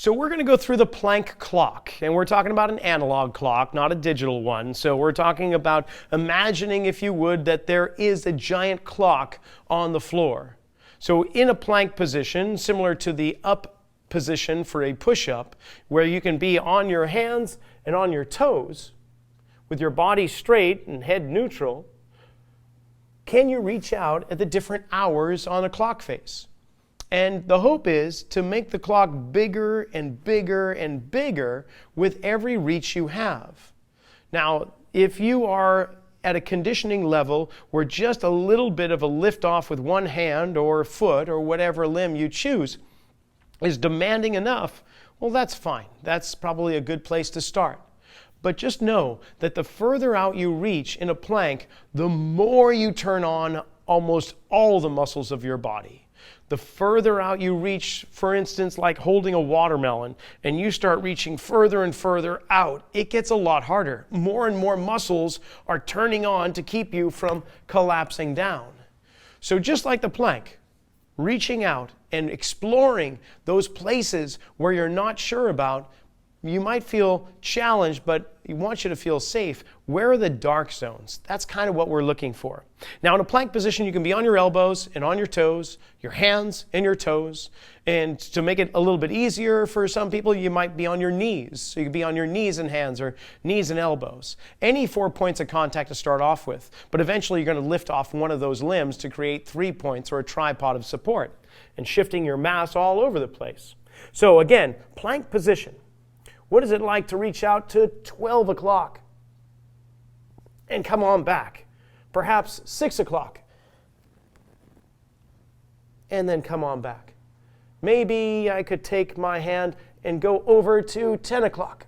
So we're going to go through the Planck clock, and we're talking about an analog clock, not a digital one. So we're talking about imagining, if you would, that there is a giant clock on the floor. So in a plank position, similar to the up position for a push-up, where you can be on your hands and on your toes, with your body straight and head neutral, can you reach out at the different hours on a clock face? And the hope is to make the clock bigger and bigger and bigger with every reach you have. Now, if you are at a conditioning level where just a little bit of a lift off with one hand or foot or whatever limb you choose is demanding enough, well, that's fine. That's probably a good place to start. But just know that the further out you reach in a plank, the more you turn on almost all the muscles of your body. The further out you reach, for instance, like holding a watermelon, and you start reaching further and further out, it gets a lot harder. More and more muscles are turning on to keep you from collapsing down. So just like the plank, reaching out and exploring those places where you're not sure about, you might feel challenged, but we want you to feel safe. Where are the dark zones? That's kind of what we're looking for. Now, in a plank position, you can be on your elbows and on your toes, your hands and your toes. And to make it a little bit easier for some people, you might be on your knees. So you can be on your knees and hands or knees and elbows. Any 4 points of contact to start off with. But eventually, you're going to lift off one of those limbs to create 3 points or a tripod of support and shifting your mass all over the place. So again, plank position. What is it like to reach out to 12 o'clock and come on back? Perhaps 6 o'clock and then come on back. Maybe I could take my hand and go over to 10 o'clock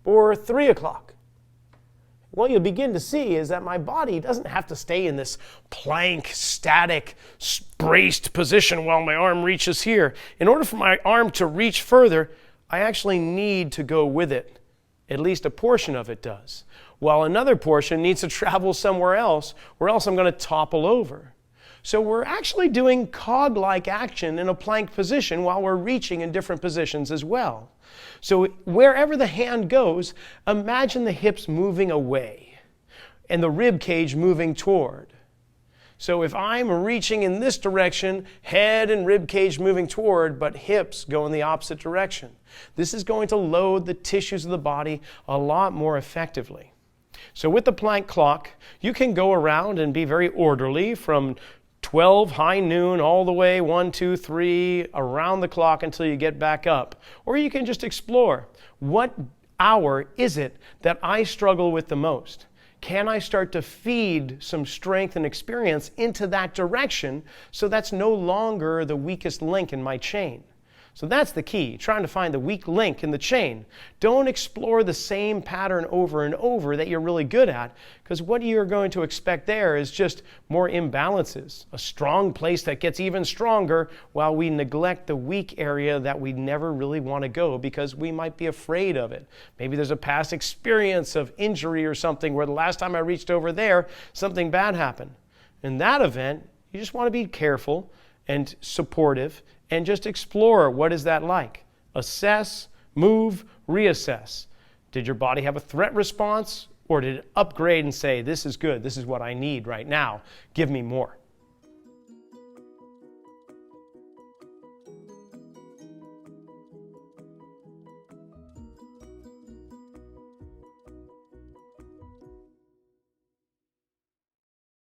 or 3 o'clock. What you'll begin to see is that my body doesn't have to stay in this plank, static, braced position while my arm reaches here. In order for my arm to reach further, I actually need to go with it. At least a portion of it does. While another portion needs to travel somewhere else, or else I'm going to topple over. So we're actually doing cog-like action in a plank position while we're reaching in different positions as well. So wherever the hand goes, imagine the hips moving away and the rib cage moving toward. So if I'm reaching in this direction, head and rib cage moving toward, but hips go in the opposite direction. This is going to load the tissues of the body a lot more effectively. So with the Planck clock, you can go around and be very orderly from 12 high noon all the way 1, 2, 3 around the clock until you get back up. Or you can just explore. What hour is it that I struggle with the most? Can I start to feed some strength and experience into that direction so that's no longer the weakest link in my chain? So that's the key, trying to find the weak link in the chain. Don't explore the same pattern over and over that you're really good at, because what you're going to expect there is just more imbalances, a strong place that gets even stronger while we neglect the weak area that we never really want to go because we might be afraid of it. Maybe there's a past experience of injury or something where the last time I reached over there, something bad happened. In that event, you just want to be careful and supportive and just explore what is that like. Assess, move, reassess. Did your body have a threat response, or did it upgrade and say, this is good, this is what I need right now, give me more?